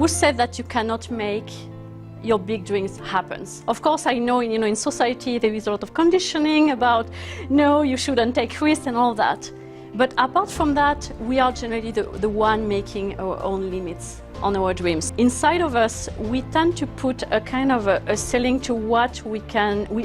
who said that you cannot make your big dreams happen? Of course, I know, in society there is a lot of conditioning about, no, you shouldn't take risks and all that. But apart from that, we are generally the one making our own limits on our dreams. Inside of us, we tend to put a kind of a ceiling to what we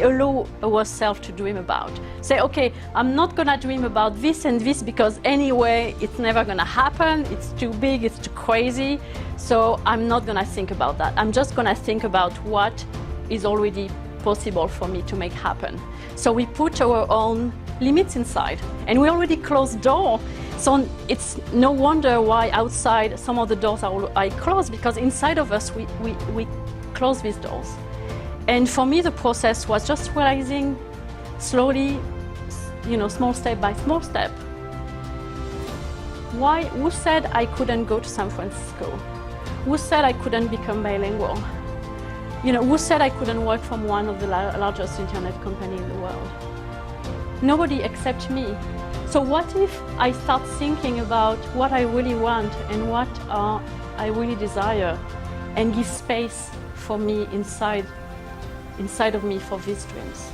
allow ourselves to dream about. Say, okay, I'm not gonna dream about this and this because anyway, it's never gonna happen, it's too big, it's too crazy, so I'm not gonna think about that. I'm just gonna think about what is already possible for me to make happen. So we put our own limits inside, and we already closed door. So it's no wonder why outside some of the doors are closed, because inside of us we close these doors. And for me, the process was just realizing slowly, small step by small step. Who said I couldn't go to San Francisco? Who said I couldn't become bilingual? Who said I couldn't work from one of the largest internet companies in the world? Nobody except me. So what if I start thinking about what I really want and what I really desire, and give space for me inside of me for these dreams?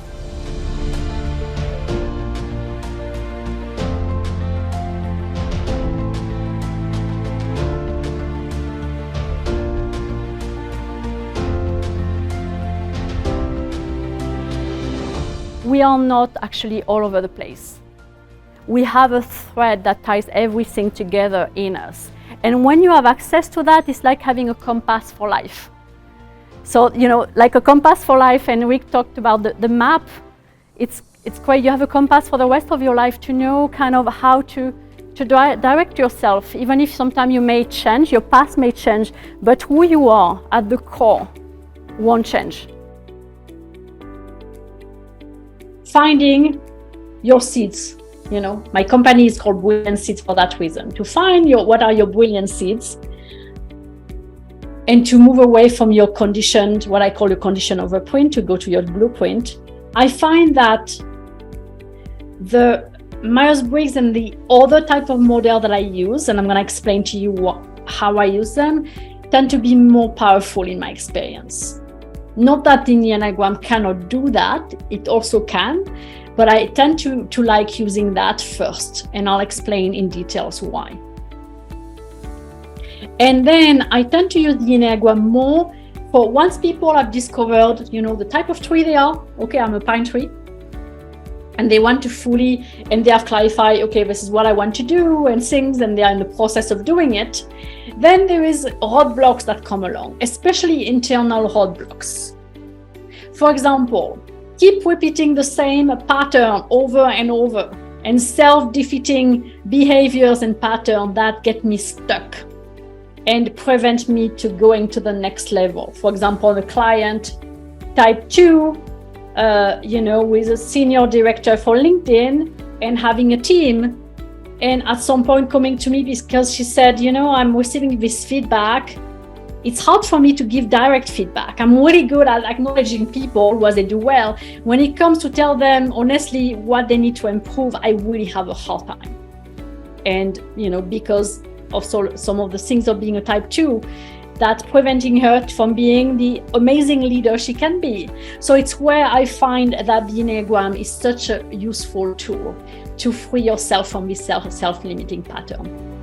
We are not actually all over the place. We have a thread that ties everything together in us. And when you have access to that, it's like having a compass for life. So, like a compass for life, and Rick talked about the map, it's great. You have a compass for the rest of your life to know kind of how to direct yourself, even if sometimes you may change, your path may change, but who you are at the core won't change. Finding your seeds. My company is called Brilliant Seeds for that reason. To find what are your brilliant seeds, and to move away from your conditioned, what I call a conditioned overprint, to go to your blueprint. I find that the Myers-Briggs and the other type of model that I use, and I'm going to explain to you how I use them, tend to be more powerful in my experience. Not that the Enneagram cannot do that, it also can, but I tend to like using that first, and I'll explain in details why. And then I tend to use the Enneagram more for once people have discovered, the type of tree they are. Okay, I'm a pine tree. And they want to fully, and they have clarified, okay, this is what I want to do and things, and they are in the process of doing it. Then there is roadblocks that come along, especially internal roadblocks. For example, keep repeating the same pattern over and over, and self-defeating behaviors and patterns that get me stuck and prevent me to going to the next level. For example, a client type 2, with a senior director for LinkedIn and having a team, and at some point coming to me because she said, I'm receiving this feedback. It's hard for me to give direct feedback. I'm really good at acknowledging people, what they do well. When it comes to tell them honestly what they need to improve, I really have a hard time. And, because of some of the things of being a type 2, that's preventing her from being the amazing leader she can be. So it's where I find that the Enneagram is such a useful tool to free yourself from this self-limiting pattern.